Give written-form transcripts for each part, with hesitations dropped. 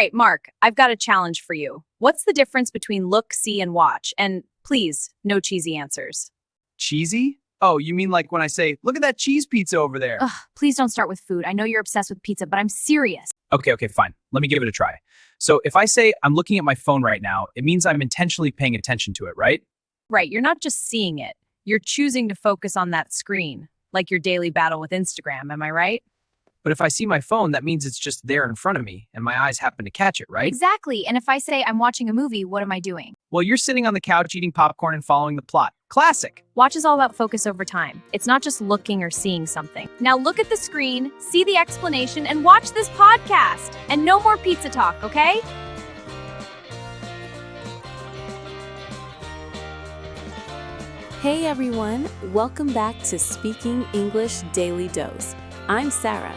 right, Mark, I've got a challenge for you. What's the difference between look, see, and watch? And please, no cheesy answers. Cheesy? Oh, you mean like when I say, look at that cheese pizza over there? Ugh, please don't start with food. I know you're obsessed with pizza, but I'm serious. Okay, fine. Let me give it a try. So if I say I'm looking at my phone right now, it means I'm intentionally paying attention to it, right? Right, you're not just seeing it, you're choosing to focus on that screen, like your daily battle with Instagram, am I right? But if I see my phone, that means it's just there in front of me, and my eyes happen to catch it, right? Exactly, and if I say I'm watching a movie, what am I doing? Well, you're sitting on the couch eating popcorn and following the plot. Classic. Watch is all about focus over time. It's not just looking or seeing something. Now look at the screen, see the explanation, and watch this podcast. And no more pizza talk, okay? Hey everyone, welcome back to Speaking English Daily Dose. I'm Sara.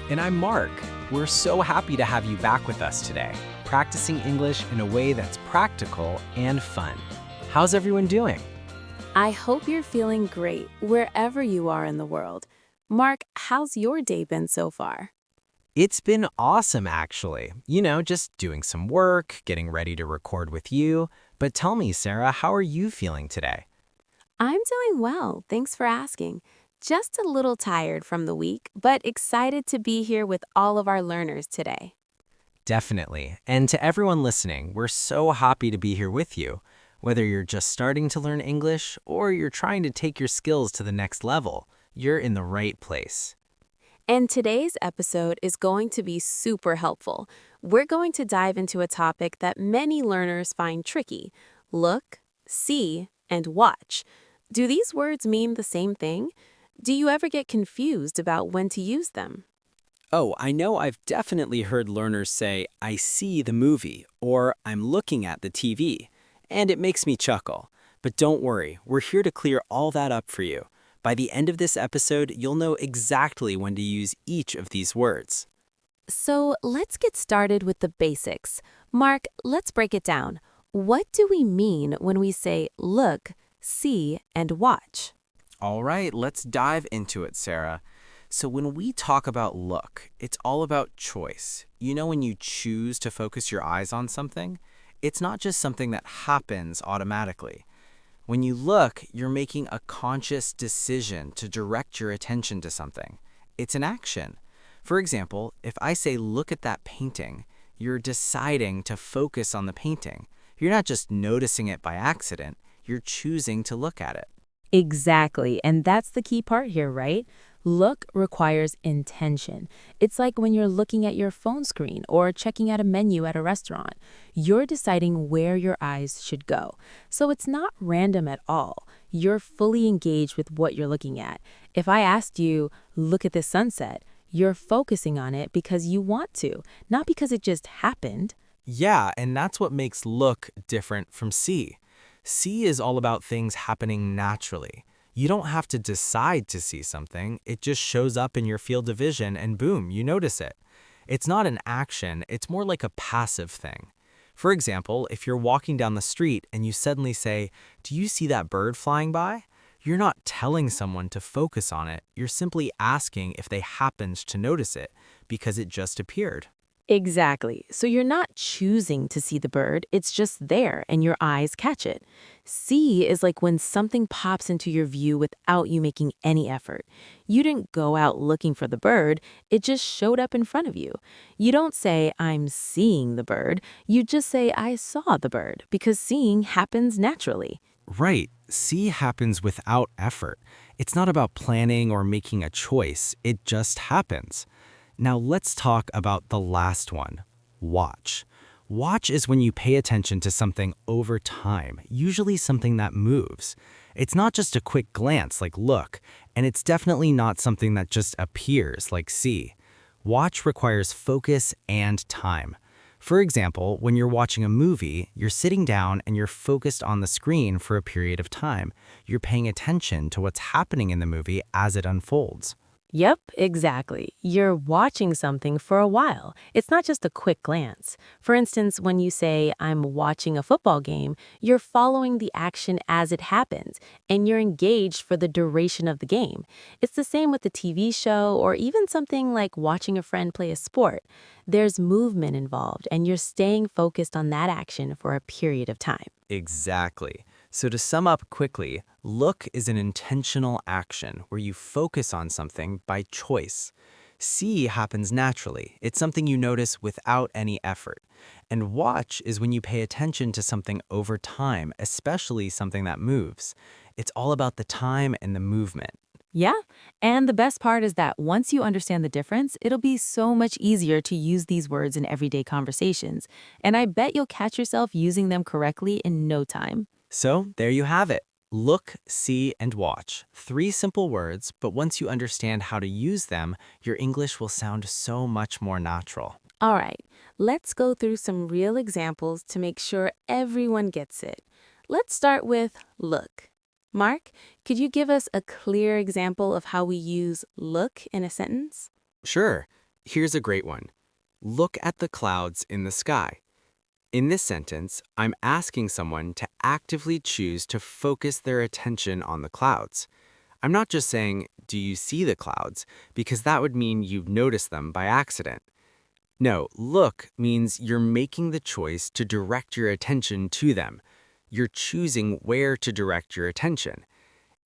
And I'm Mark. We're so happy to have you back with us today, practicing English in a way that's practical and fun. How's everyone doing? I hope you're feeling great wherever you are in the world. Mark, how's your day been so far? It's been awesome, actually. Just doing some work, getting ready to record with you. But tell me, Sara, how are you feeling today? I'm doing well, thanks for asking. Just a little tired from the week, but excited to be here with all of our learners today. Definitely. And to everyone listening, we're so happy to be here with you. Whether you're just starting to learn English or you're trying to take your skills to the next level, you're in the right place. And today's episode is going to be super helpful. We're going to dive into a topic that many learners find tricky: look, see, and watch. Do these words mean the same thing? Do you ever get confused about when to use them? Oh, I know I've definitely heard learners say, I see the movie, or I'm looking at the TV, and it makes me chuckle. But don't worry, we're here to clear all that up for you. By the end of this episode, you'll know exactly when to use each of these words. So let's get started with the basics. Mark, let's break it down. What do we mean when we say look, see, and watch? All right, let's dive into it, Sara. So when we talk about look, it's all about choice. When you choose to focus your eyes on something, it's not just something that happens automatically. When you look, you're making a conscious decision to direct your attention to something. It's an action. For example, if I say, look at that painting, you're deciding to focus on the painting. You're not just noticing it by accident, you're choosing to look at it. Exactly, and that's the key part here, right? Look requires intention. It's like when you're looking at your phone screen or checking out a menu at a restaurant. You're deciding where your eyes should go. So it's not random at all. You're fully engaged with what you're looking at. If I asked you, look at this sunset, you're focusing on it because you want to, not because it just happened. Yeah, and that's what makes look different from see. See is all about things happening naturally. You don't have to decide to see something. It just shows up in your field of vision and boom, you notice it. It's not an action, it's more like a passive thing. For example, if you're walking down the street and you suddenly say, "Do you see that bird flying by?" You're not telling someone to focus on it. You're simply asking if they happened to notice it because it just appeared. Exactly. So you're not choosing to see the bird, it's just there and your eyes catch it. See is like when something pops into your view without you making any effort. You didn't go out looking for the bird, it just showed up in front of you. You don't say, I'm seeing the bird, you just say, I saw the bird, because seeing happens naturally. Right. See happens without effort. It's not about planning or making a choice. It just happens. Now let's talk about the last one, watch. Watch is when you pay attention to something over time, usually something that moves. It's not just a quick glance like look, and it's definitely not something that just appears like see. Watch requires focus and time. For example, when you're watching a movie, you're sitting down and you're focused on the screen for a period of time. You're paying attention to what's happening in the movie as it unfolds. Yep, exactly. You're watching something for a while. It's not just a quick glance. For instance, when you say, I'm watching a football game, you're following the action as it happens, and you're engaged for the duration of the game. It's the same with a TV show or even something like watching a friend play a sport. There's movement involved, and you're staying focused on that action for a period of time. Exactly. So to sum up quickly, look is an intentional action where you focus on something by choice. See happens naturally. It's something you notice without any effort. And watch is when you pay attention to something over time, especially something that moves. It's all about the time and the movement. Yeah, and the best part is that once you understand the difference, it'll be so much easier to use these words in everyday conversations. And I bet you'll catch yourself using them correctly in no time. So there you have it. Look, see, and watch. 3 simple words, but once you understand how to use them, your English will sound so much more natural. All right, let's go through some real examples to make sure everyone gets it. Let's start with look. Mark, could you give us a clear example of how we use look in a sentence? Sure. Here's a great one. Look at the clouds in the sky. In this sentence, I'm asking someone to actively choose to focus their attention on the clouds. I'm not just saying, do you see the clouds? Because that would mean you've noticed them by accident. No, look means you're making the choice to direct your attention to them. You're choosing where to direct your attention.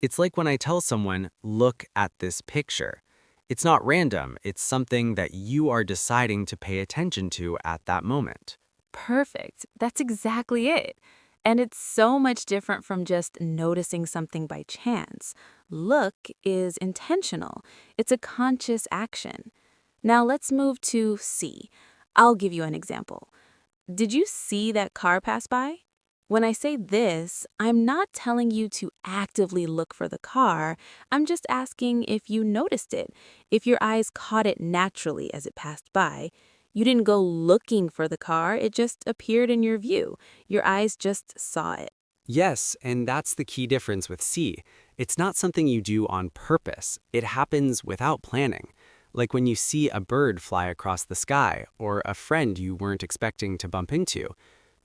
It's like when I tell someone, look at this picture. It's not random, it's something that you are deciding to pay attention to at that moment. Perfect. That's exactly it. And it's so much different from just noticing something by chance. Look is intentional. It's a conscious action. Now let's move to see. I'll give you an example. Did you see that car pass by? When I say this, I'm not telling you to actively look for the car. I'm just asking if you noticed it, if your eyes caught it naturally as it passed by. You didn't go looking for the car, it just appeared in your view. Your eyes just saw it. Yes, and that's the key difference with see. It's not something you do on purpose. It happens without planning. Like when you see a bird fly across the sky or a friend you weren't expecting to bump into.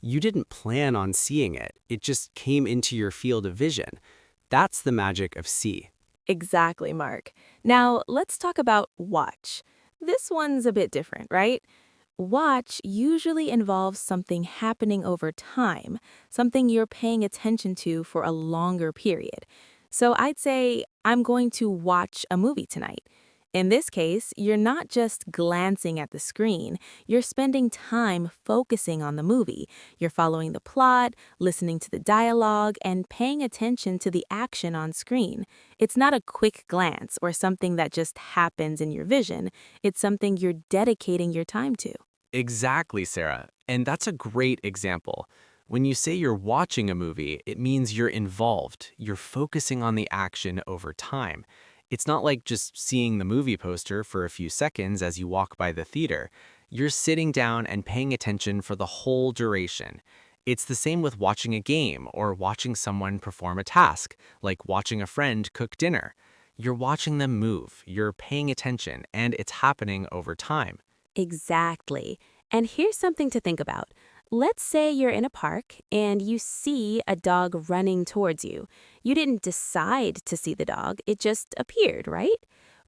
You didn't plan on seeing it. It just came into your field of vision. That's the magic of see. Exactly, Mark. Now, let's talk about watch. This one's a bit different, right? Watch usually involves something happening over time, something you're paying attention to for a longer period. So I'd say, I'm going to watch a movie tonight. In this case, you're not just glancing at the screen, you're spending time focusing on the movie. You're following the plot, listening to the dialogue, and paying attention to the action on screen. It's not a quick glance or something that just happens in your vision. It's something you're dedicating your time to. Exactly, Sarah. And that's a great example. When you say you're watching a movie, it means you're involved. You're focusing on the action over time. It's not like just seeing the movie poster for a few seconds as you walk by the theater. You're sitting down and paying attention for the whole duration. It's the same with watching a game or watching someone perform a task, like watching a friend cook dinner. You're watching them move, you're paying attention, and it's happening over time. Exactly. And here's something to think about. Let's say you're in a park and you see a dog running towards you. You didn't decide to see the dog, it just appeared, right?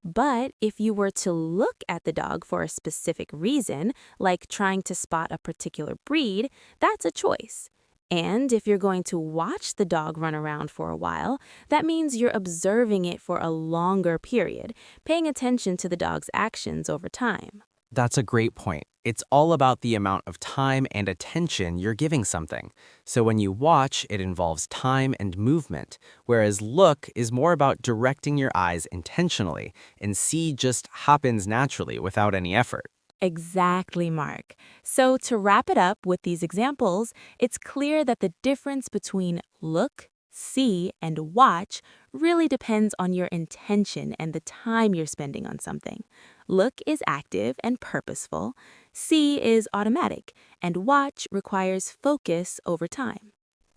But if you were to look at the dog for a specific reason, like trying to spot a particular breed, that's a choice. And if you're going to watch the dog run around for a while, that means you're observing it for a longer period, paying attention to the dog's actions over time. That's a great point. It's all about the amount of time and attention you're giving something. So when you watch, it involves time and movement, whereas look is more about directing your eyes intentionally, and see just happens naturally without any effort. Exactly, Mark. So to wrap it up with these examples, it's clear that the difference between look, see, and watch really depends on your intention and the time you're spending on something. Look is active and purposeful, see is automatic, and watch requires focus over time.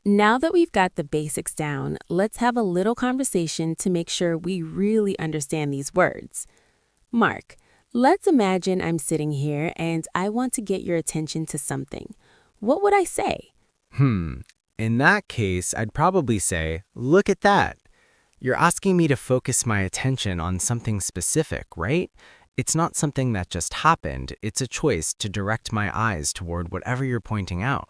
Now that we've got the basics down, let's have a little conversation to make sure we really understand these words. Mark, let's imagine I'm sitting here and I want to get your attention to something. What would I say? In that case, I'd probably say, look at that. You're asking me to focus my attention on something specific, right? It's not something that just happened. It's a choice to direct my eyes toward whatever you're pointing out.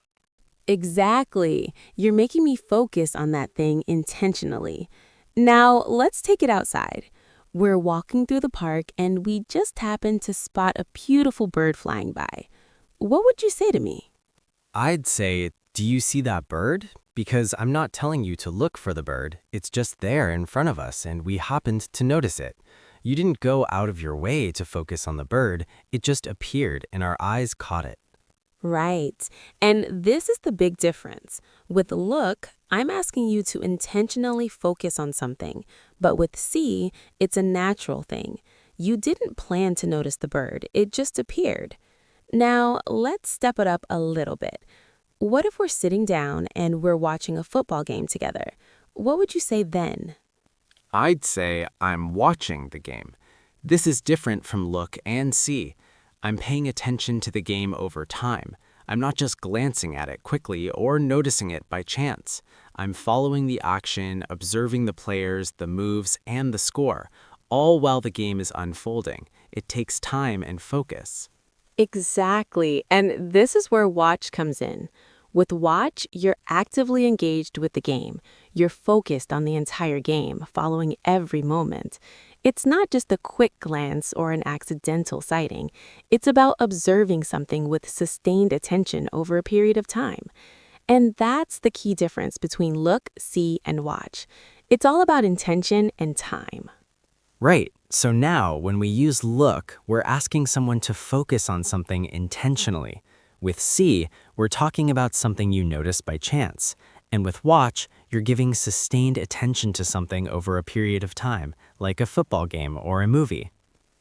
Exactly. You're making me focus on that thing intentionally. Now, let's take it outside. We're walking through the park and we just happen to spot a beautiful bird flying by. What would you say to me? I'd say, do you see that bird? Because I'm not telling you to look for the bird. It's just there in front of us and we happened to notice it. You didn't go out of your way to focus on the bird. It just appeared and our eyes caught it. Right. And this is the big difference. With look, I'm asking you to intentionally focus on something. But with see, it's a natural thing. You didn't plan to notice the bird. It just appeared. Now, let's step it up a little bit. What if we're sitting down and we're watching a football game together? What would you say then? I'd say I'm watching the game. This is different from look and see. I'm paying attention to the game over time. I'm not just glancing at it quickly or noticing it by chance. I'm following the action, observing the players, the moves, and the score, all while the game is unfolding. It takes time and focus. Exactly. And this is where watch comes in. With watch, you're actively engaged with the game. You're focused on the entire game, following every moment. It's not just a quick glance or an accidental sighting. It's about observing something with sustained attention over a period of time. And that's the key difference between look, see, and watch. It's all about intention and time. Right. So now, when we use look, we're asking someone to focus on something intentionally. With see, we're talking about something you notice by chance. And with watch, you're giving sustained attention to something over a period of time, like a football game or a movie.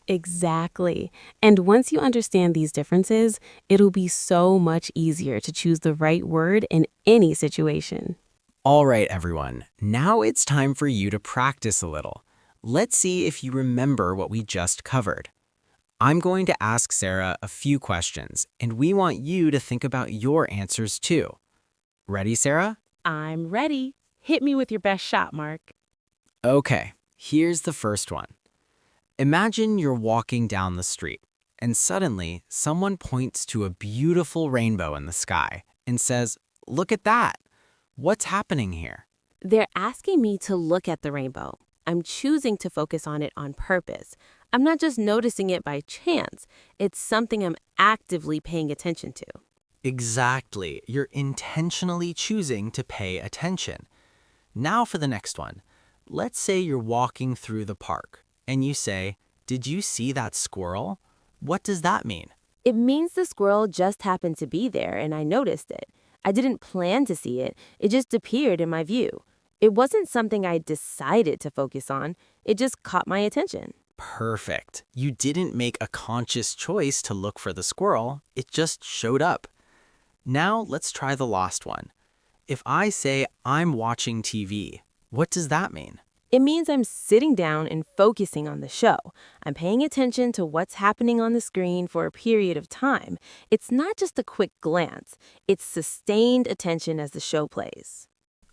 Exactly. And once you understand these differences, it'll be so much easier to choose the right word in any situation. All right, everyone. Now it's time for you to practice a little. Let's see if you remember what we just covered. I'm going to ask Sarah a few questions, and we want you to think about your answers too. Ready, Sarah? I'm ready. Hit me with your best shot, Mark. Okay, here's the first one. Imagine you're walking down the street, and suddenly someone points to a beautiful rainbow in the sky and says, "Look at that. What's happening here?" They're asking me to look at the rainbow. I'm choosing to focus on it on purpose. I'm not just noticing it by chance. It's something I'm actively paying attention to. Exactly. You're intentionally choosing to pay attention. Now for the next one. Let's say you're walking through the park and you say, "Did you see that squirrel?" What does that mean? It means the squirrel just happened to be there and I noticed it. I didn't plan to see it. It just appeared in my view. It wasn't something I decided to focus on. It just caught my attention. Perfect. You didn't make a conscious choice to look for the squirrel. It just showed up. Now let's try the last one. If I say I'm watching TV, what does that mean? It means I'm sitting down and focusing on the show. I'm paying attention to what's happening on the screen for a period of time. It's not just a quick glance. It's sustained attention as the show plays.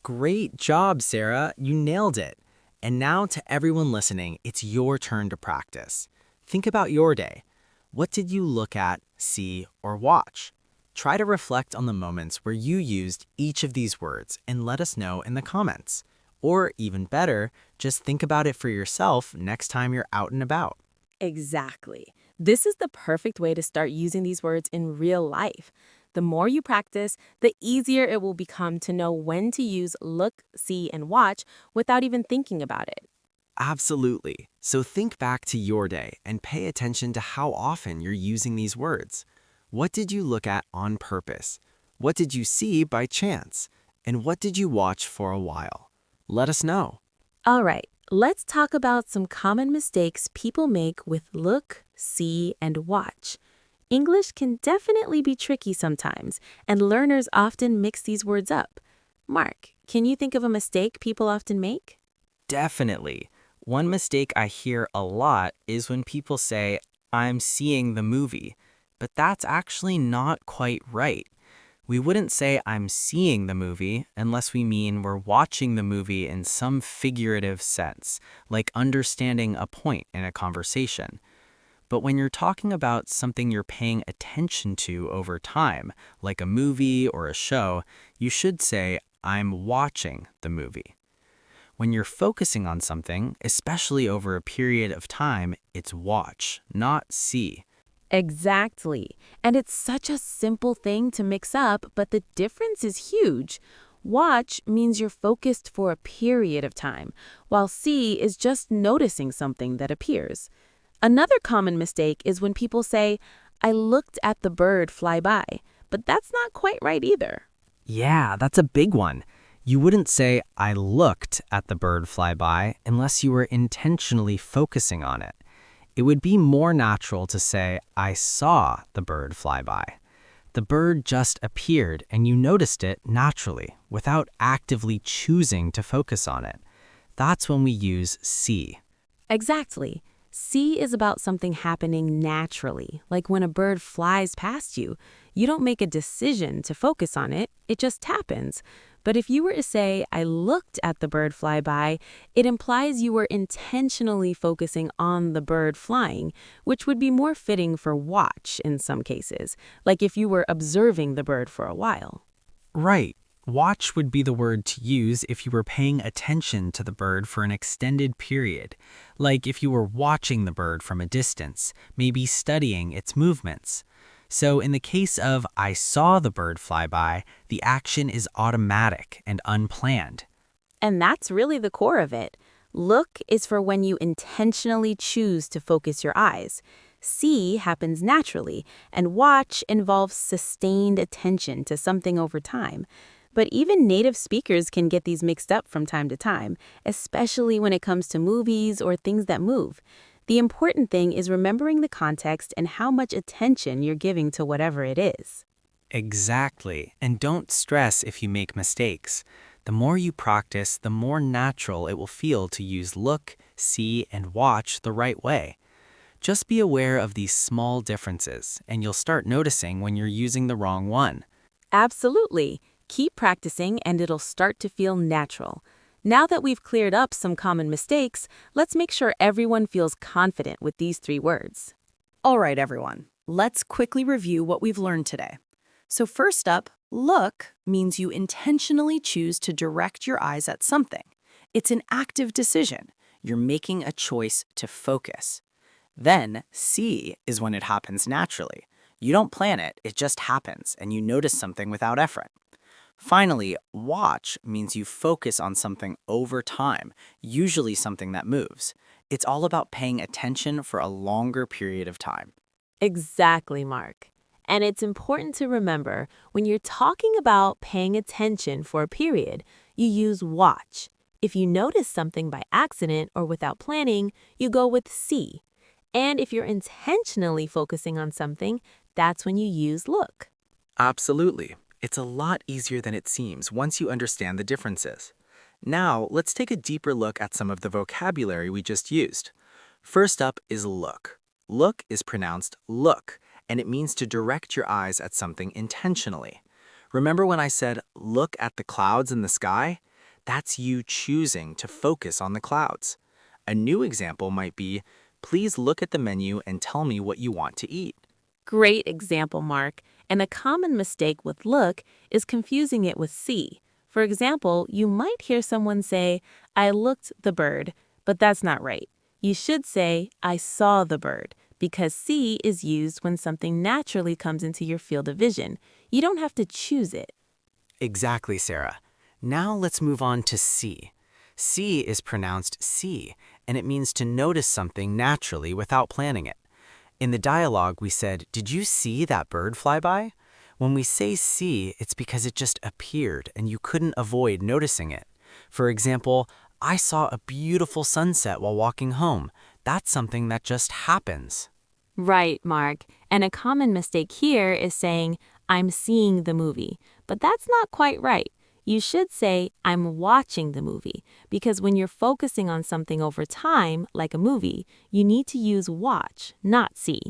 Great job, Sarah. You nailed it. And now to everyone listening, it's your turn to practice. Think about your day. What did you look at, see, or watch? Try to reflect on the moments where you used each of these words and let us know in the comments. Or even better, just think about it for yourself next time you're out and about. Exactly. This is the perfect way to start using these words in real life. The more you practice, the easier it will become to know when to use look, see, and watch without even thinking about it. Absolutely. So think back to your day and pay attention to how often you're using these words. What did you look at on purpose? What did you see by chance? And what did you watch for a while? Let us know. All right, let's talk about some common mistakes people make with look, see, and watch. English can definitely be tricky sometimes, and learners often mix these words up. Mark, can you think of a mistake people often make? Definitely. One mistake I hear a lot is when people say, I'm seeing the movie, but that's actually not quite right. We wouldn't say I'm seeing the movie unless we mean we're watching the movie in some figurative sense, like understanding a point in a conversation. But when you're talking about something you're paying attention to over time, like a movie or a show, you should say, I'm watching the movie. When you're focusing on something, especially over a period of time, it's watch, not see. Exactly. And it's such a simple thing to mix up, but the difference is huge. Watch means you're focused for a period of time, while see is just noticing something that appears. Another common mistake is when people say, I looked at the bird fly by, but that's not quite right either. Yeah, that's a big one. You wouldn't say, I looked at the bird fly by unless you were intentionally focusing on it. It would be more natural to say, I saw the bird fly by. The bird just appeared and you noticed it naturally, without actively choosing to focus on it. That's when we use see. Exactly. See is about something happening naturally, like when a bird flies past you. You don't make a decision to focus on it, it just happens. But if you were to say, I looked at the bird fly by, it implies you were intentionally focusing on the bird flying, which would be more fitting for watch in some cases, like if you were observing the bird for a while. Right. Watch would be the word to use if you were paying attention to the bird for an extended period, like if you were watching the bird from a distance, maybe studying its movements. So in the case of I saw the bird fly by, the action is automatic and unplanned. And that's really the core of it. Look is for when you intentionally choose to focus your eyes. See happens naturally, and watch involves sustained attention to something over time. But even native speakers can get these mixed up from time to time, especially when it comes to movies or things that move. The important thing is remembering the context and how much attention you're giving to whatever it is. Exactly. And don't stress if you make mistakes. The more you practice, the more natural it will feel to use look, see, and watch the right way. Just be aware of these small differences, and you'll start noticing when you're using the wrong one. Absolutely. Keep practicing and it'll start to feel natural. Now that we've cleared up some common mistakes, let's make sure everyone feels confident with these 3 words. All right, everyone. Let's quickly review what we've learned today. So first up, look means you intentionally choose to direct your eyes at something. It's an active decision. You're making a choice to focus. Then, see is when it happens naturally. You don't plan it, it just happens, and you notice something without effort. Finally, watch means you focus on something over time, usually something that moves. It's all about paying attention for a longer period of time. Exactly, Mark. And it's important to remember when you're talking about paying attention for a period, you use watch. If you notice something by accident or without planning, you go with see. And if you're intentionally focusing on something, that's when you use look. Absolutely. It's a lot easier than it seems once you understand the differences. Now, let's take a deeper look at some of the vocabulary we just used. First up is look. Look is pronounced look, and it means to direct your eyes at something intentionally. Remember when I said, look at the clouds in the sky? That's you choosing to focus on the clouds. A new example might be, please look at the menu and tell me what you want to eat. Great example, Mark. And a common mistake with look is confusing it with see. For example, you might hear someone say, I looked the bird, but that's not right. You should say, I saw the bird, because see is used when something naturally comes into your field of vision. You don't have to choose it. Exactly, Sarah. Now let's move on to see. See is pronounced see, and it means to notice something naturally without planning it. In the dialogue, we said, did you see that bird fly by? When we say see, it's because it just appeared and you couldn't avoid noticing it. For example, I saw a beautiful sunset while walking home. That's something that just happens. Right, Mark. And a common mistake here is saying, I'm seeing the movie. But that's not quite right. You should say, I'm watching the movie, because when you're focusing on something over time, like a movie, you need to use watch, not see.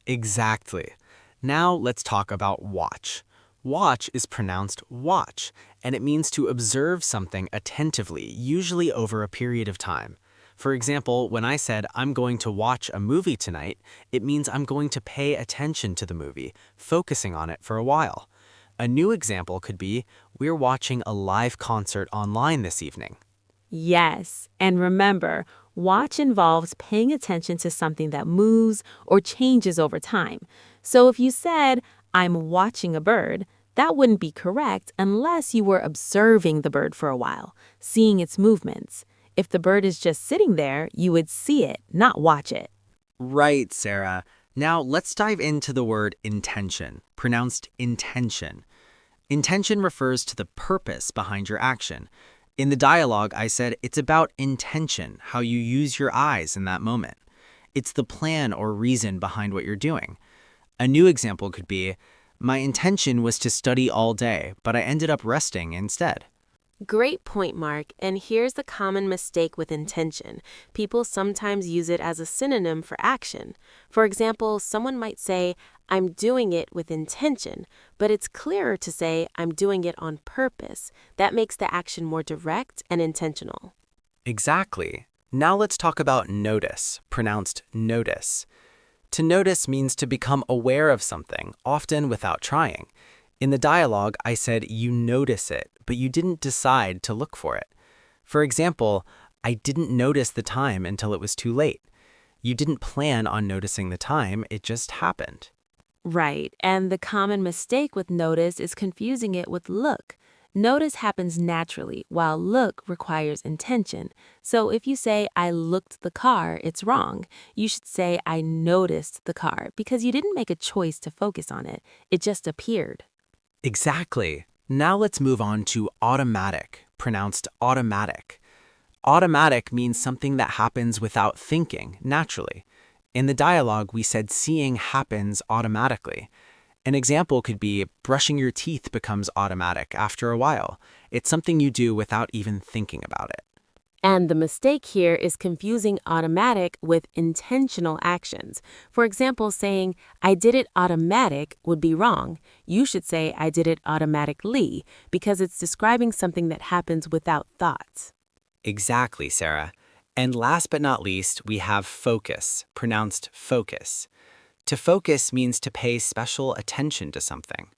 Exactly. Now let's talk about watch. Watch is pronounced watch, and it means to observe something attentively, usually over a period of time. For example, when I said I'm going to watch a movie tonight, it means I'm going to pay attention to the movie, focusing on it for a while. A new example could be, we're watching a live concert online this evening. Yes, and remember, watch involves paying attention to something that moves or changes over time. So if you said, I'm watching a bird, that wouldn't be correct unless you were observing the bird for a while, seeing its movements. If the bird is just sitting there, you would see it, not watch it. Right, Sarah. Now let's dive into the word intention, pronounced intention. Intention refers to the purpose behind your action. In the dialogue, I said it's about intention, how you use your eyes in that moment. It's the plan or reason behind what you're doing. A new example could be, my intention was to study all day, but I ended up resting instead. Great point, Mark. And here's the common mistake with intention. People sometimes use it as a synonym for action. For example, someone might say, I'm doing it with intention, but it's clearer to say, I'm doing it on purpose. That makes the action more direct and intentional. Exactly. Now let's talk about notice, pronounced notice. To notice means to become aware of something, often without trying. In the dialogue, I said you notice it, but you didn't decide to look for it. For example, I didn't notice the time until it was too late. You didn't plan on noticing the time, it just happened. Right, and the common mistake with notice is confusing it with look. Notice happens naturally, while look requires intention. So if you say, I looked the car, it's wrong. You should say, I noticed the car, because you didn't make a choice to focus on it. It just appeared. Exactly. Now let's move on to automatic, pronounced automatic. Automatic means something that happens without thinking, naturally. In the dialogue, we said seeing happens automatically. An example could be brushing your teeth becomes automatic after a while. It's something you do without even thinking about it. And the mistake here is confusing automatic with intentional actions. For example, saying, I did it automatic would be wrong. You should say, I did it automatically, because it's describing something that happens without thought. Exactly, Sarah. And last but not least, we have focus, pronounced focus. To focus means to pay special attention to something.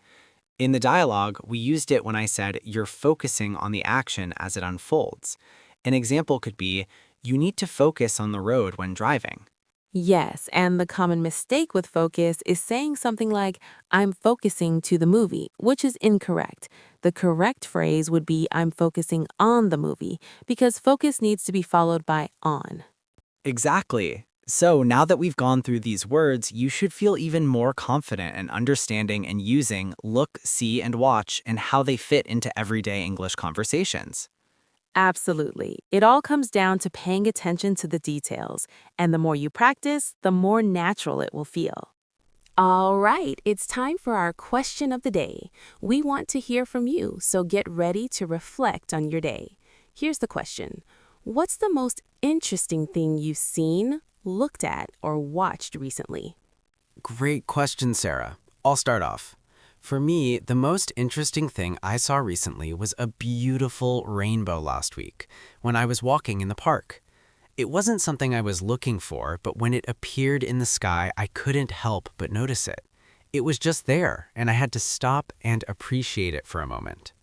In the dialogue, we used it when I said, you're focusing on the action as it unfolds. An example could be, you need to focus on the road when driving. Yes, and the common mistake with focus is saying something like, I'm focusing to the movie, which is incorrect. The correct phrase would be, I'm focusing on the movie, because focus needs to be followed by on. Exactly. So now that we've gone through these words, you should feel even more confident in understanding and using look, see, and watch and how they fit into everyday English conversations. Absolutely. It all comes down to paying attention to the details, and the more you practice, the more natural it will feel. All right, it's time for our question of the day. We want to hear from you, so get ready to reflect on your day. Here's the question. What's the most interesting thing you've seen, looked at, or watched recently? Great question, Sarah. I'll start off. For me, the most interesting thing I saw recently was a beautiful rainbow last week when I was walking in the park. It wasn't something I was looking for, but when it appeared in the sky, I couldn't help but notice it. It was just there, and I had to stop and appreciate it for a moment.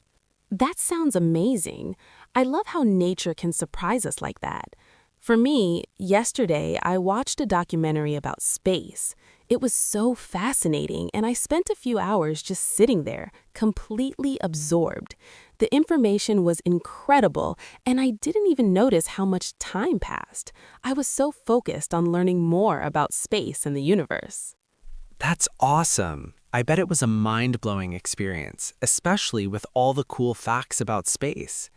That sounds amazing. I love how nature can surprise us like that. For me, yesterday, I watched a documentary about space. It was so fascinating, and I spent a few hours just sitting there, completely absorbed. The information was incredible, and I didn't even notice how much time passed. I was so focused on learning more about space and the universe. That's awesome. I bet it was a mind-blowing experience, especially with all the cool facts about space.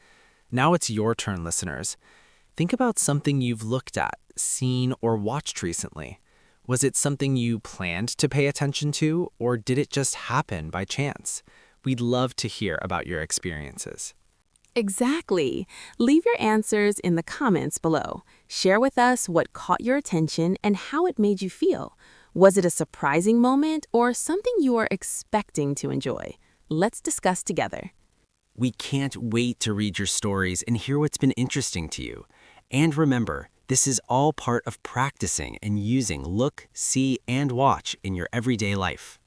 Now it's your turn, listeners. Think about something you've looked at, seen, or watched recently. Was it something you planned to pay attention to, or did it just happen by chance? We'd love to hear about your experiences. Exactly. Leave your answers in the comments below. Share with us what caught your attention and how it made you feel. Was it a surprising moment or something you were expecting to enjoy? Let's discuss together. We can't wait to read your stories and hear what's been interesting to you. And remember, this is all part of practicing and using look, see, and watch in your everyday life.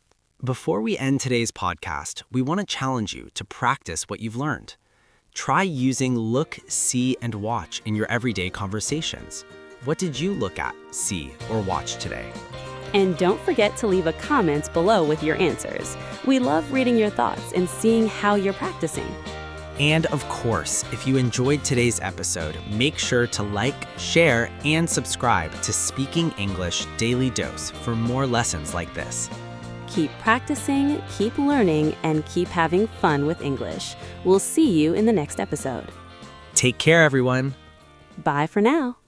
Before we end today's podcast, we want to challenge you to practice what you've learned. Try using look, see, and watch in your everyday conversations. What did you look at, see, or watch today? And don't forget to leave a comment below with your answers. We love reading your thoughts and seeing how you're practicing. And of course, if you enjoyed today's episode, make sure to like, share, and subscribe to Speaking English Daily Dose for more lessons like this. Keep practicing, keep learning, and keep having fun with English. We'll see you in the next episode. Take care, everyone. Bye for now.